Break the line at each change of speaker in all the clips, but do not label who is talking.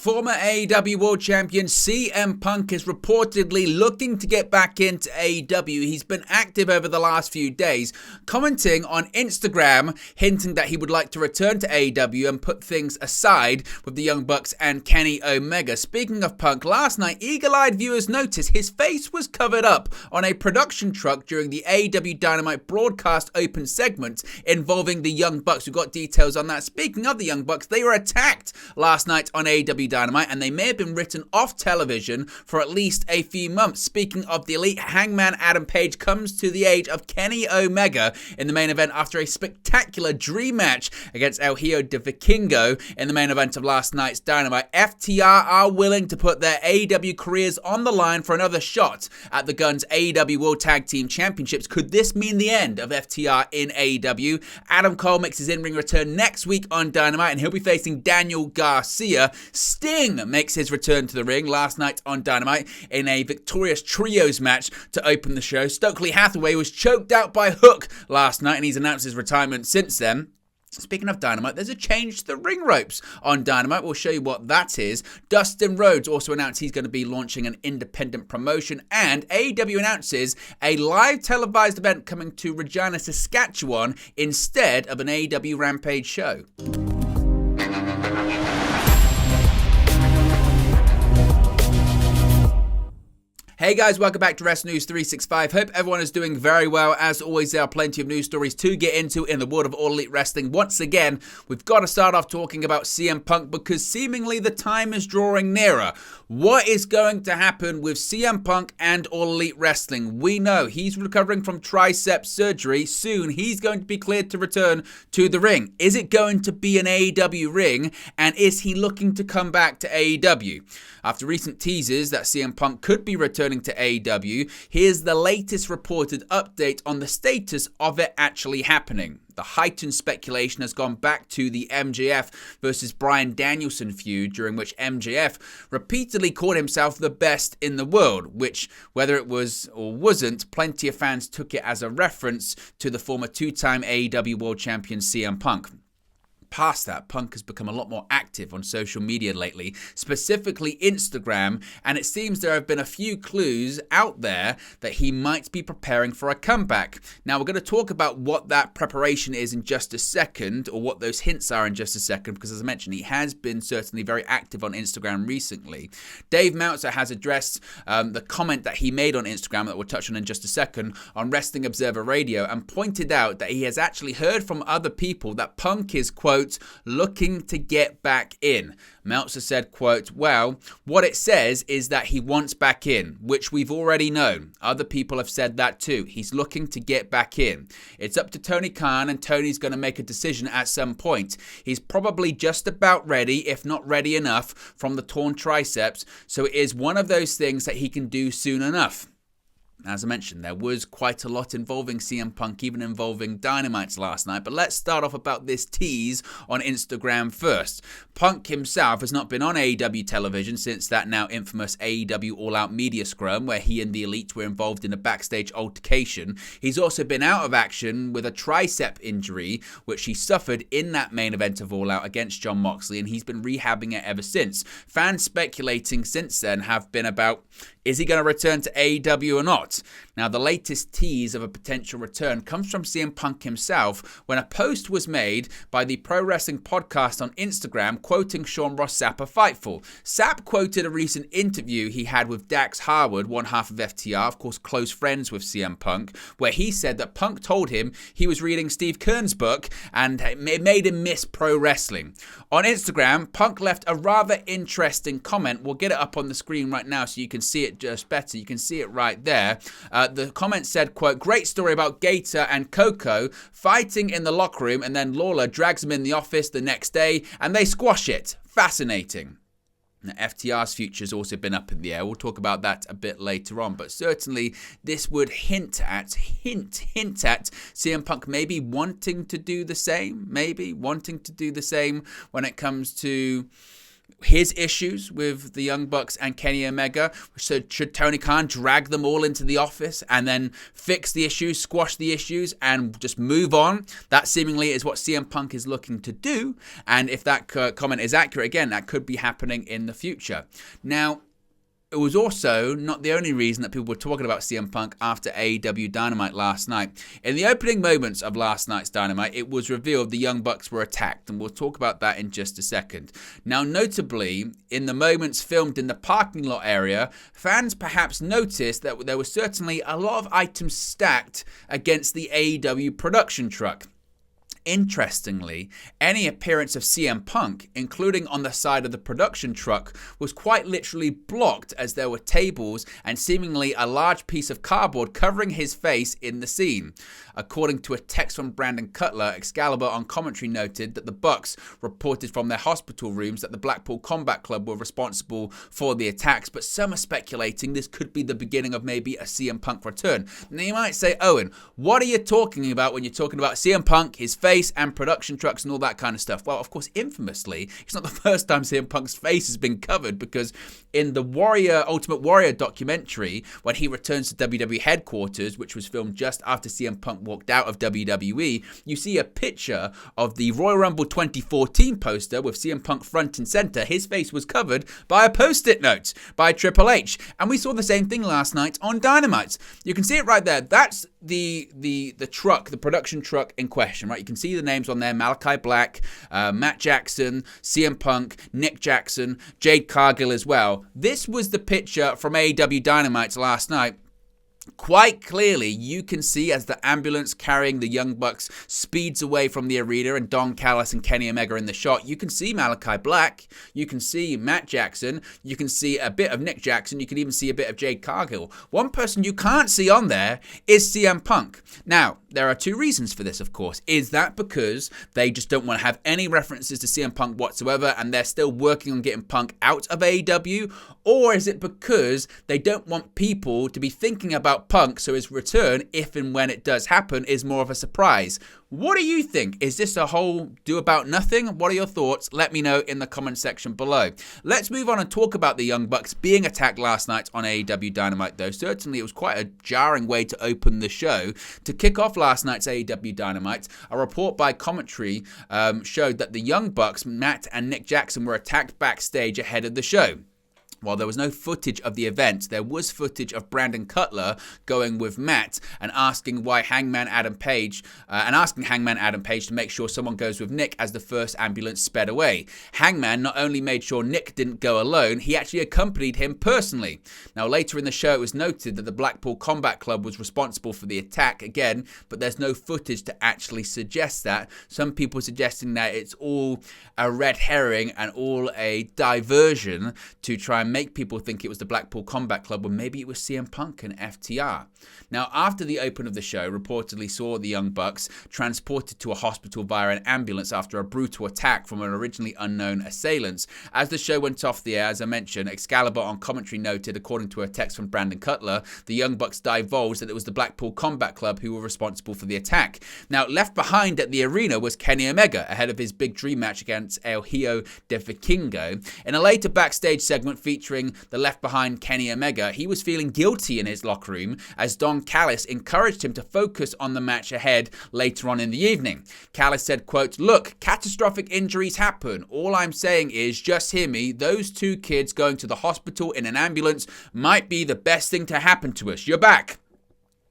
Former AEW World Champion CM Punk is reportedly looking to get back into AEW. He's been active over the last few days, commenting on Instagram, hinting that he would like to return to AEW and put things aside with the Young Bucks and Kenny Omega. Speaking of Punk, last night, eagle-eyed viewers noticed his face was covered up on a production truck during the AEW Dynamite broadcast open segment involving the Young Bucks. We've got details on that. Speaking of the Young Bucks, they were attacked last night on AEW Dynamite, and they may have been written off television for at least a few months. Speaking of the Elite, Hangman Adam Page comes to the aid of Kenny Omega in the main event after a spectacular dream match against El Hijo de Vikingo in the main event of last night's Dynamite. FTR are willing to put their AEW careers on the line for another shot at the Guns AEW World Tag Team Championships. Could this mean the end of FTR in AEW? Adam Cole makes his in-ring return next week on Dynamite, and he'll be facing Daniel Garcia. Sting makes his return to the ring last night on Dynamite in a victorious trios match to open the show. Stokely Hathaway was choked out by Hook last night, and he's announced his retirement since then. Speaking of Dynamite, there's a change to the ring ropes on Dynamite. We'll show you what that is. Dustin Rhodes also announced he's going to be launching an independent promotion, and AEW announces a live televised event coming to Regina, Saskatchewan instead of an AEW Rampage show. Hey guys, welcome back to Wrestling News 365. Hope everyone is doing very well. As always, there are plenty of news stories to get into in the world of All Elite Wrestling. Once again, we've got to start off talking about CM Punk because seemingly the time is drawing nearer. What is going to happen with CM Punk and All Elite Wrestling? We know he's recovering from tricep surgery. Soon, he's going to be cleared to return to the ring. Is it going to be an AEW ring? And is he looking to come back to AEW? After recent teasers that CM Punk could be returning to AEW, here's the latest reported update on the status of it actually happening. The heightened speculation has gone back to the MJF versus Bryan Danielson feud, during which MJF repeatedly called himself the best in the world, which, whether it was or wasn't, plenty of fans took it as a reference to the former two-time AEW World Champion CM Punk. Past that, Punk has become a lot more active on social media lately, specifically Instagram, and it seems there have been a few clues out there that he might be preparing for a comeback. Now, we're going to talk about what that preparation is in just a second, or what those hints are in just a second, because as I mentioned, he has been certainly very active on Instagram recently. Dave Meltzer has addressed the comment that he made on Instagram that we'll touch on in just a second on Wrestling Observer Radio, and pointed out that he has actually heard from other people that Punk is, quote, looking to get back in. Meltzer said, quote, well, what it says is that he wants back in, which we've already known. Other people have said that too. He's looking to get back in. It's up to Tony Khan, and Tony's going to make a decision at some point. He's probably just about ready, if not ready enough, from the torn triceps, so it is one of those things that he can do soon enough. As I mentioned, there was quite a lot involving CM Punk, even involving Dynamites last night. But let's start off about this tease on Instagram first. Punk himself has not been on AEW television since that now infamous AEW All Out Media Scrum, where he and the Elite were involved in a backstage altercation. He's also been out of action with a tricep injury, which he suffered in that main event of All Out against Jon Moxley, and he's been rehabbing it ever since. Fans speculating since then have been about, is he going to return to AEW or not? Now, the latest tease of a potential return comes from CM Punk himself when a post was made by the Pro Wrestling Podcast on Instagram quoting Sean Ross Sapp of Fightful. Sapp quoted a recent interview he had with Dax Harwood, one half of FTR, of course close friends with CM Punk, where he said that Punk told him he was reading Steve Kern's book and it made him miss pro wrestling. On Instagram, Punk left a rather interesting comment. We'll get it up on the screen right now so you can see it just better. You can see it right there. The comment said, quote, great story about Gator and Coco fighting in the locker room, and then Lawler drags them in the office the next day and they squash it. Fascinating. Now, FTR's future's also been up in the air. We'll talk about that a bit later on, but certainly this would hint at CM Punk maybe wanting to do the same, when it comes to his issues with the Young Bucks and Kenny Omega. So should Tony Khan drag them all into the office and then fix the issues, squash the issues, and just move on? That seemingly is what CM Punk is looking to do. And if that comment is accurate, again, that could be happening in the future. Now, it was also not the only reason that people were talking about CM Punk after AEW Dynamite last night. In the opening moments of last night's Dynamite, it was revealed the Young Bucks were attacked, and we'll talk about that in just a second. Now, notably, in the moments filmed in the parking lot area, fans perhaps noticed that there were certainly a lot of items stacked against the AEW production truck. Interestingly, any appearance of CM Punk, including on the side of the production truck, was quite literally blocked as there were tables and seemingly a large piece of cardboard covering his face in the scene. According to a text from Brandon Cutler, Excalibur on commentary noted that the Bucks reported from their hospital rooms that the Blackpool Combat Club were responsible for the attacks, but some are speculating this could be the beginning of maybe a CM Punk return. Now you might say, Owen, what are you talking about when you're talking about CM Punk, his face, and production trucks and all that kind of stuff? Well, of course, infamously, it's not the first time CM Punk's face has been covered, because in the Ultimate Warrior documentary, when he returns to WWE headquarters, which was filmed just after CM Punk walked out of WWE, you see a picture of the Royal Rumble 2014 poster with CM Punk front and center. His face was covered by a post-it note by Triple H, and we saw the same thing last night on Dynamite. You can see it right there. That's the truck, the production truck in question, right? You can see the names on there: Malachi Black, Matt Jackson, CM Punk, Nick Jackson, Jade Cargill as well. This was the picture from AEW Dynamite last night. Quite clearly, you can see as the ambulance carrying the Young Bucks speeds away from the arena and Don Callis and Kenny Omega in the shot, you can see Malachi Black, you can see Matt Jackson, you can see a bit of Nick Jackson, you can even see a bit of Jade Cargill. One person you can't see on there is CM Punk. Now, there are two reasons for this, of course. Is that because they just don't want to have any references to CM Punk whatsoever and they're still working on getting Punk out of AEW? Or is it because they don't want people to be thinking about Punk, so his return, if and when it does happen, is more of a surprise? What do you think? Is this a whole do about nothing? What are your thoughts? Let me know in the comment section below. Let's move on and talk about the Young Bucks being attacked last night on AEW Dynamite, though. Certainly it was quite a jarring way to open the show. To kick off last night's AEW Dynamite, a report by commentary showed that the Young Bucks, Matt and Nick Jackson, were attacked backstage ahead of the show. While there was no footage of the event, there was footage of Brandon Cutler going with Matt and asking Hangman Adam Page to make sure someone goes with Nick as the first ambulance sped away. Hangman not only made sure Nick didn't go alone, he actually accompanied him personally. Now, later in the show, it was noted that the Blackpool Combat Club was responsible for the attack again, but there's no footage to actually suggest that. Some people suggesting that it's all a red herring and all a diversion to try and make people think it was the Blackpool Combat Club when maybe it was CM Punk and FTR. Now, after the open of the show, reportedly saw the Young Bucks transported to a hospital via an ambulance after a brutal attack from an originally unknown assailant. As the show went off the air, as I mentioned, Excalibur on commentary noted, according to a text from Brandon Cutler, the Young Bucks divulged that it was the Blackpool Combat Club who were responsible for the attack. Now, left behind at the arena was Kenny Omega, ahead of his big dream match against El Hijo de Vikingo. In a later backstage segment featuring the left behind Kenny Omega, he was feeling guilty in his locker room as Don Callis encouraged him to focus on the match ahead later on in the evening. Callis said, quote, "Look, catastrophic injuries happen. All I'm saying is, just hear me, those two kids going to the hospital in an ambulance might be the best thing to happen to us. You're back.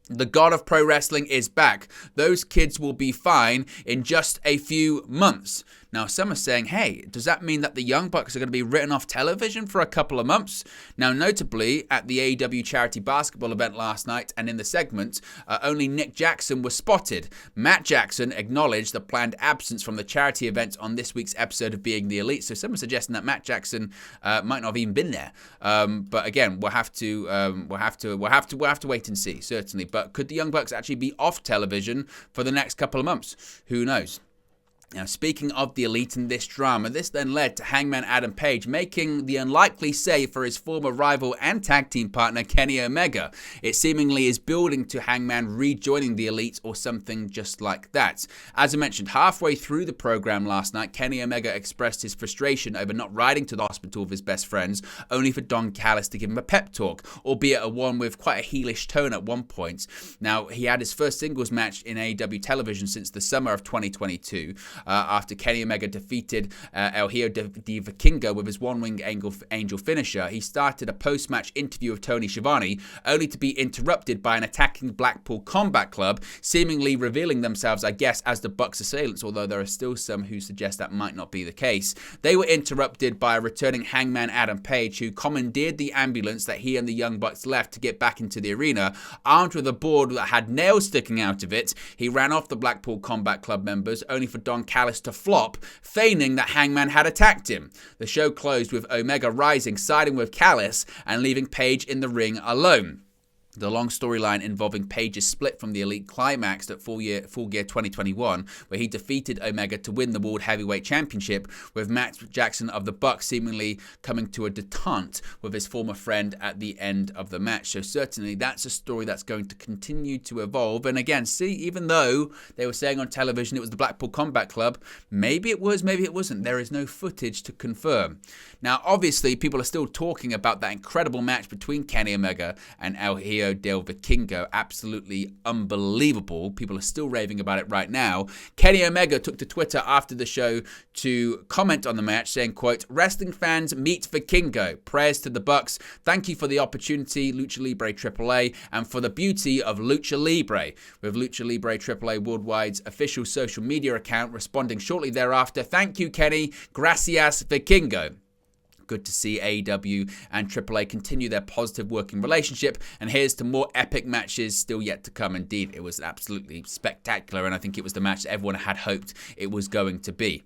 The god of pro wrestling is back. Those kids will be fine in just a few months." Now, some are saying, hey, does that mean that the Young Bucks are going to be written off television for a couple of months? Now, notably, at the AEW charity basketball event last night and in the segment, only Nick Jackson was spotted. Matt Jackson acknowledged the planned absence from the charity event on this week's episode of Being the Elite. So some are suggesting that Matt Jackson might not have even been there. But again, we'll have to wait and see, certainly. But could the Young Bucks actually be off television for the next couple of months? Who knows? Now, speaking of the Elite and this drama, this then led to Hangman Adam Page making the unlikely save for his former rival and tag team partner Kenny Omega. It seemingly is building to Hangman rejoining the Elite or something just like that. As I mentioned, halfway through the program last night, Kenny Omega expressed his frustration over not riding to the hospital with his best friends, only for Don Callis to give him a pep talk, albeit a one with quite a heelish tone at one point. Now, he had his first singles match in AEW television since the summer of 2022. After Kenny Omega defeated El Hijo de Vikingo with his one-wing angel finisher, he started a post-match interview with Tony Schiavone, only to be interrupted by an attacking Blackpool Combat Club, seemingly revealing themselves, I guess, as the Bucks' assailants, although there are still some who suggest that might not be the case. They were interrupted by a returning Hangman Adam Page, who commandeered the ambulance that he and the Young Bucks left to get back into the arena. Armed with a board that had nails sticking out of it, he ran off the Blackpool Combat Club members, only for Don Callis to flop, feigning that Hangman had attacked him. The show closed with Omega rising, siding with Callis, and leaving Page in the ring alone. The long storyline involving Page's split from the Elite climaxed at Full Gear 2021, where he defeated Omega to win the World Heavyweight Championship, with Matt Jackson of the Bucks seemingly coming to a detente with his former friend at the end of the match. So certainly that's a story that's going to continue to evolve. And again, see, even though they were saying on television it was the Blackpool Combat Club, maybe it was, maybe it wasn't. There is no footage to confirm. Now, obviously, people are still talking about that incredible match between Kenny Omega and El Hijo del Vikingo. Absolutely unbelievable. People are still raving about it right now. Kenny Omega took to Twitter after the show to comment on the match, saying, quote, "Wrestling fans, meet Vikingo. Prayers to the Bucks. Thank you for the opportunity, Lucha Libre AAA, and for the beauty of Lucha Libre." With Lucha Libre AAA Worldwide's official social media account responding shortly thereafter, "Thank you, Kenny. Gracias, Vikingo." Good to see AEW and AAA continue their positive working relationship, and here's to more epic matches still yet to come. Indeed, it was absolutely spectacular, and I think it was the match that everyone had hoped it was going to be.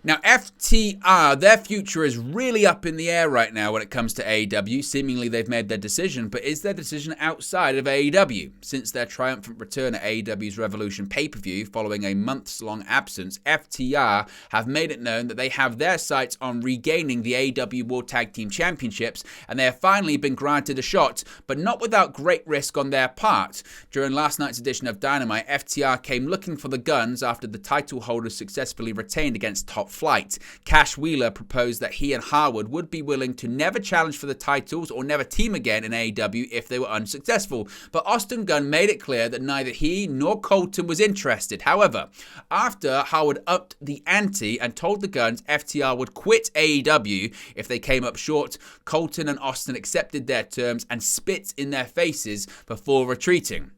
Now, FTR, their future is really up in the air right now when it comes to AEW. Seemingly, they've made their decision, but is their decision outside of AEW? Since their triumphant return at AEW's Revolution pay-per-view following a months-long absence, FTR have made it known that they have their sights on regaining the AEW World Tag Team Championships, and they have finally been granted a shot, but not without great risk on their part. During last night's edition of Dynamite, FTR came looking for the guns after the title holders successfully retained against Top Flight. Cash Wheeler proposed that he and Harwood would be willing to never challenge for the titles or never team again in AEW if they were unsuccessful, but Austin Gunn made it clear that neither he nor Colton was interested. However, after Harwood upped the ante and told the Guns FTR would quit AEW if they came up short, Colton and Austin accepted their terms and spit in their faces before retreating.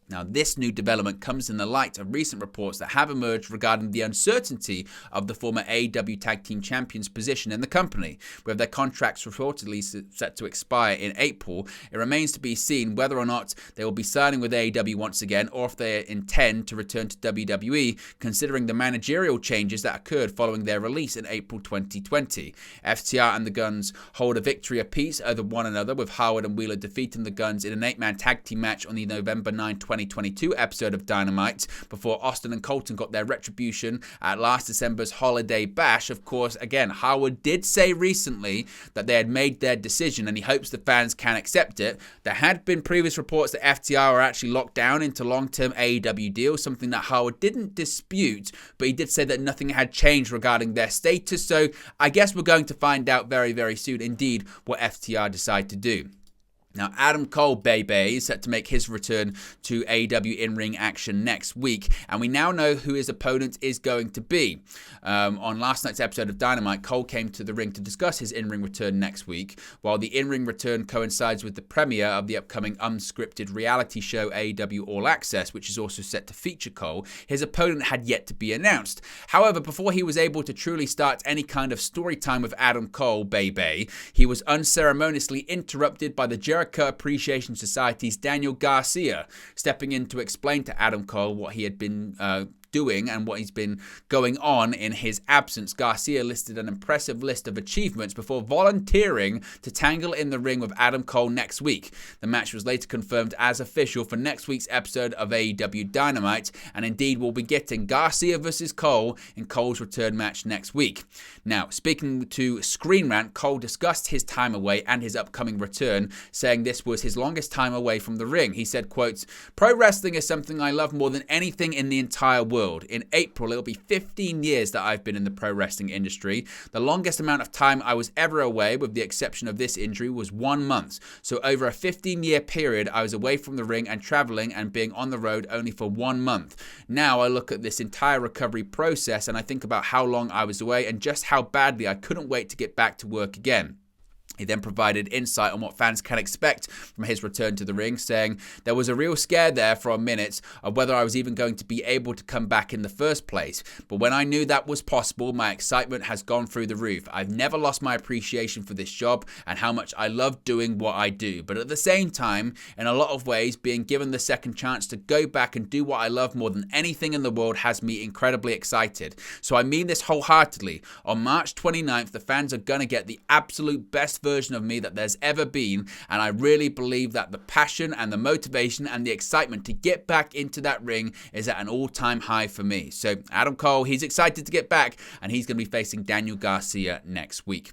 Now, this new development comes in the light of recent reports that have emerged regarding the uncertainty of the former AEW Tag Team Champions' position in the company. With their contracts reportedly set to expire in April, it remains to be seen whether or not they will be signing with AEW once again, or if they intend to return to WWE, considering the managerial changes that occurred following their release in April 2020. FTR and the Guns hold a victory apiece over one another, with Howard and Wheeler defeating the Guns in an 8-man tag team match on the November 9, 2022 episode of Dynamite, before Austin and Colton got their retribution at last December's Holiday Bash. Of course, again, Howard did say recently that they had made their decision and he hopes the fans can accept it. There had been previous reports that FTR are actually locked down into long-term AEW deals, something that Howard didn't dispute, but he did say that nothing had changed regarding their status. So I guess we're going to find out very, very soon indeed what FTR decide to do. Now, Adam Cole, baby, is set to make his return to AEW in-ring action next week, and we now know who his opponent is going to be. On last night's episode of Dynamite, Cole came to the ring to discuss his in-ring return next week. While the in-ring return coincides with the premiere of the upcoming unscripted reality show AEW All Access, which is also set to feature Cole, his opponent had yet to be announced. However, before he was able to truly start any kind of story time with Adam Cole, baby, he was unceremoniously interrupted by the Jericho Appreciation Society's Daniel Garcia, stepping in to explain to Adam Cole what he had been doing and what he's been going on in his absence, Garcia listed an impressive list of achievements before volunteering to tangle in the ring with Adam Cole next week. The match was later confirmed as official for next week's episode of AEW Dynamite, and indeed we'll be getting Garcia versus Cole in Cole's return match next week. Now, speaking to Screen Rant, Cole discussed his time away and his upcoming return, saying this was his longest time away from the ring. He said, quote, "Pro wrestling is something I love more than anything in the entire world. In April, it'll be 15 years that I've been in the pro wrestling industry. The longest amount of time I was ever away, with the exception of this injury, was 1 month. So over a 15-year period, I was away from the ring and traveling and being on the road only for 1 month. Now I look at this entire recovery process and I think about how long I was away and just how badly I couldn't wait to get back to work again." He then provided insight on what fans can expect from his return to the ring, saying, "There was a real scare there for a minute of whether I was even going to be able to come back in the first place. But when I knew that was possible, my excitement has gone through the roof. I've never lost my appreciation for this job and how much I love doing what I do. But at the same time, in a lot of ways, being given the second chance to go back and do what I love more than anything in the world has me incredibly excited. So I mean this wholeheartedly. On March 29th, the fans are going to get the absolute best version of me that there's ever been, and I really believe that the passion and the motivation and the excitement to get back into that ring is at an all-time high for me." So Adam Cole, he's excited to get back, and he's going to be facing Daniel Garcia next week.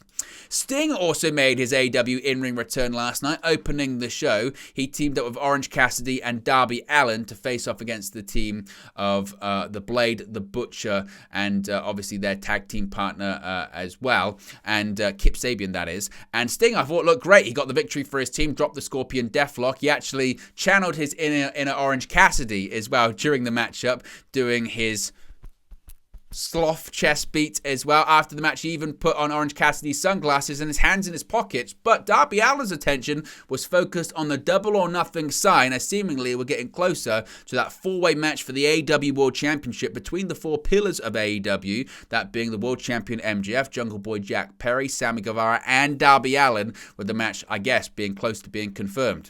Sting also made his AEW in-ring return last night, opening the show. He teamed up with Orange Cassidy and Darby Allin to face off against the team of The Blade, The Butcher, and obviously their tag team partner as well, and Kip Sabian, that is. And Sting, I thought, looked great. He got the victory for his team, dropped the Scorpion Deathlock. He actually channeled his inner Orange Cassidy as well during the matchup, doing his sloth chest beat as well. After the match, he even put on Orange Cassidy's sunglasses and his hands in his pockets. But Darby Allin's attention was focused on the double or nothing sign, as seemingly we're getting closer to that four-way match for the AEW World Championship between the four pillars of AEW, that being the World Champion MJF, Jungle Boy Jack Perry, Sammy Guevara, and Darby Allin, with the match, I guess, being close to being confirmed.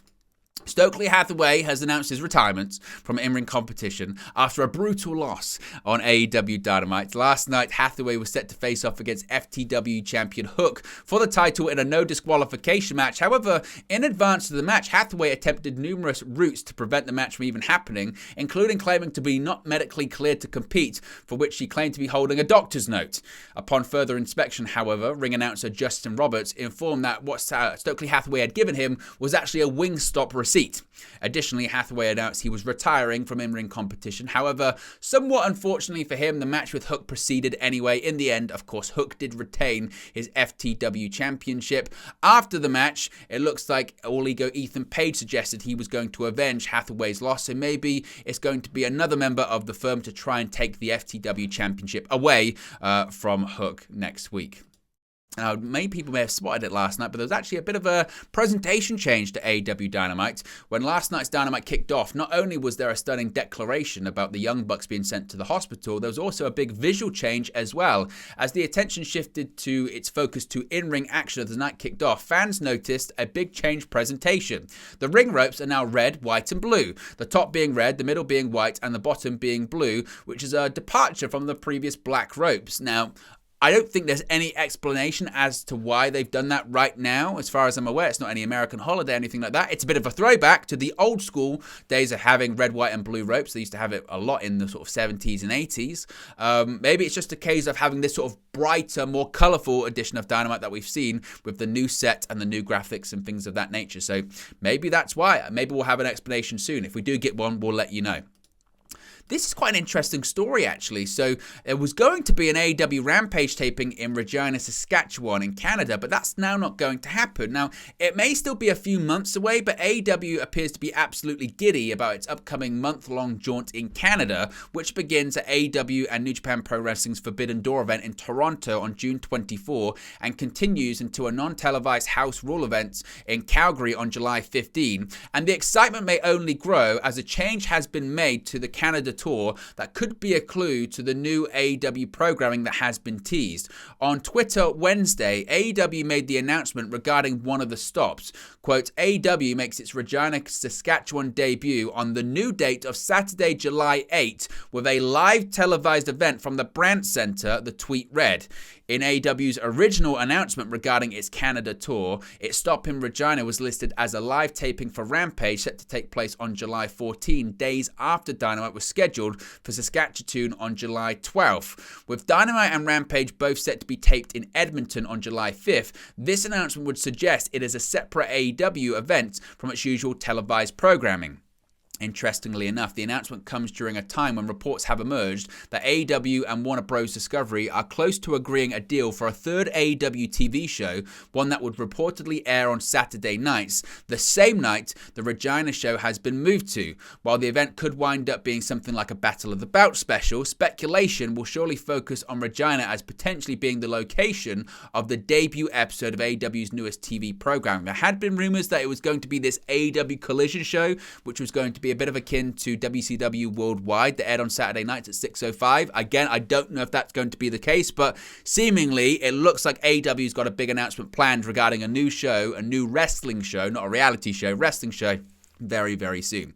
Stokely Hathaway has announced his retirement from in-ring competition after a brutal loss on AEW Dynamite. Last night, Hathaway was set to face off against FTW champion Hook for the title in a no disqualification match. However, in advance of the match, Hathaway attempted numerous routes to prevent the match from even happening, including claiming to be not medically cleared to compete, for which he claimed to be holding a doctor's note. Upon further inspection, however, ring announcer Justin Roberts informed that what Stokely Hathaway had given him was actually a Wingstop receipt. Additionally, Hathaway announced he was retiring from in-ring competition. However, somewhat unfortunately for him, the match with Hook proceeded anyway. In the end, of course, Hook did retain his FTW championship. After the match, it looks like All Ego Ethan Page suggested he was going to avenge Hathaway's loss, so maybe it's going to be another member of the firm to try and take the FTW championship away from Hook next week. Now, many people may have spotted it last night, but there was actually a bit of a presentation change to AEW Dynamite. When last night's Dynamite kicked off, not only was there a stunning declaration about the Young Bucks being sent to the hospital, there was also a big visual change as well. As the attention shifted to its focus to in-ring action as the night kicked off, fans noticed a big change presentation. The ring ropes are now red, white, and blue. The top being red, the middle being white, and the bottom being blue, which is a departure from the previous black ropes. Now, I don't think there's any explanation as to why they've done that right now. As far as I'm aware, it's not any American holiday or anything like that. It's a bit of a throwback to the old school days of having red, white, and blue ropes. They used to have it a lot in the sort of 70s and 80s. Maybe it's just a case of having this sort of brighter, more colourful edition of Dynamite that we've seen with the new set and the new graphics and things of that nature. So maybe that's why. Maybe we'll have an explanation soon. If we do get one, we'll let you know. This is quite an interesting story, actually. So there was going to be an AEW Rampage taping in Regina, Saskatchewan in Canada, but that's now not going to happen. Now, it may still be a few months away, but AEW appears to be absolutely giddy about its upcoming month-long jaunt in Canada, which begins at AEW and New Japan Pro Wrestling's Forbidden Door event in Toronto on June 24 and continues into a non-televised House Rule event in Calgary on July 15. And the excitement may only grow as a change has been made to the Canada tour that could be a clue to the new AEW programming that has been teased. On Twitter Wednesday, AEW made the announcement regarding one of the stops. Quote, AEW makes its Regina, Saskatchewan debut on the new date of Saturday, July 8, with a live televised event from the Brandt Center, the tweet read. In AEW's original announcement regarding its Canada tour, its stop in Regina was listed as a live taping for Rampage set to take place on July 14, days after Dynamite was scheduled for Saskatchewan on July 12th. With Dynamite and Rampage both set to be taped in Edmonton on July 5th, this announcement would suggest it is a separate AEW event from its usual televised programming. Interestingly enough, the announcement comes during a time when reports have emerged that AEW and Warner Bros. Discovery are close to agreeing a deal for a third AEW TV show, one that would reportedly air on Saturday nights, the same night the Regina show has been moved to. While the event could wind up being something like a Battle of the Belts special, speculation will surely focus on Regina as potentially being the location of the debut episode of AEW's newest TV program. There had been rumors that it was going to be this AEW Collision show, which was going to be a bit of akin to WCW Worldwide that aired on Saturday nights at 6:05. Again, I don't know if that's going to be the case, but seemingly it looks like AEW's got a big announcement planned regarding a new show, a new wrestling show, not a reality show, wrestling show, very, very soon.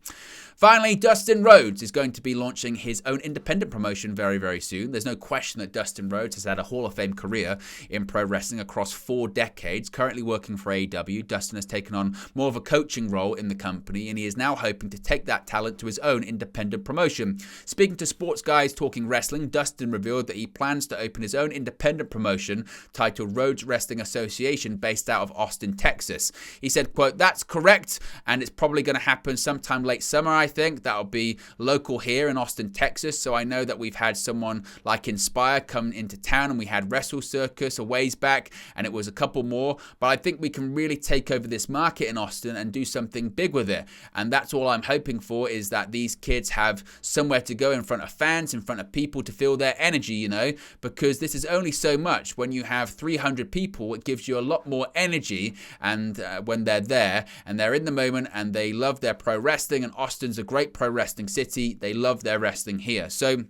Finally, Dustin Rhodes is going to be launching his own independent promotion very, very soon. There's no question that Dustin Rhodes has had a Hall of Fame career in pro wrestling across 4 decades. Currently working for AEW, Dustin has taken on more of a coaching role in the company, and he is now hoping to take that talent to his own independent promotion. Speaking to Sports Guys Talking Wrestling, Dustin revealed that he plans to open his own independent promotion titled Rhodes Wrestling Association based out of Austin, Texas. He said, quote, that's correct, and it's probably going to happen sometime late summer, I think. That'll be local here in Austin, Texas. So I know that we've had someone like Inspire come into town, and we had Wrestle Circus a ways back, and it was a couple more. But I think we can really take over this market in Austin and do something big with it. And that's all I'm hoping for, is that these kids have somewhere to go in front of fans, in front of people, to feel their energy, you know, because this is only so much. When you have 300 people, it gives you a lot more energy. And when they're there and they're in the moment and they love their pro wrestling, and Austin's a great pro wrestling city, they love their wrestling here. So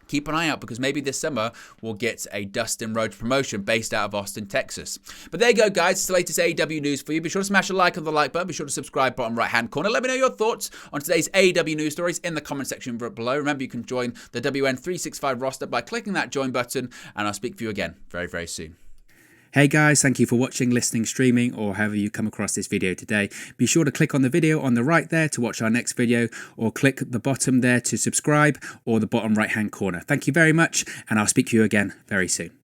keep an eye out, because maybe this summer we'll get a Dustin Rhodes promotion based out of Austin, Texas. But there you go, guys. It's the latest AEW news for you. Be sure to smash a like on the like button. Be sure to subscribe, bottom right-hand corner. Let me know your thoughts on today's AEW news stories in the comment section below. Remember, you can join the WN365 roster by clicking that join button, and I'll speak to you again very, very soon.
Hey guys, thank you for watching, listening, streaming, or however you come across this video today. Be sure to click on the video on the right there to watch our next video, or click the bottom there to subscribe, or the bottom right hand corner. Thank you very much, and I'll speak to you again very soon.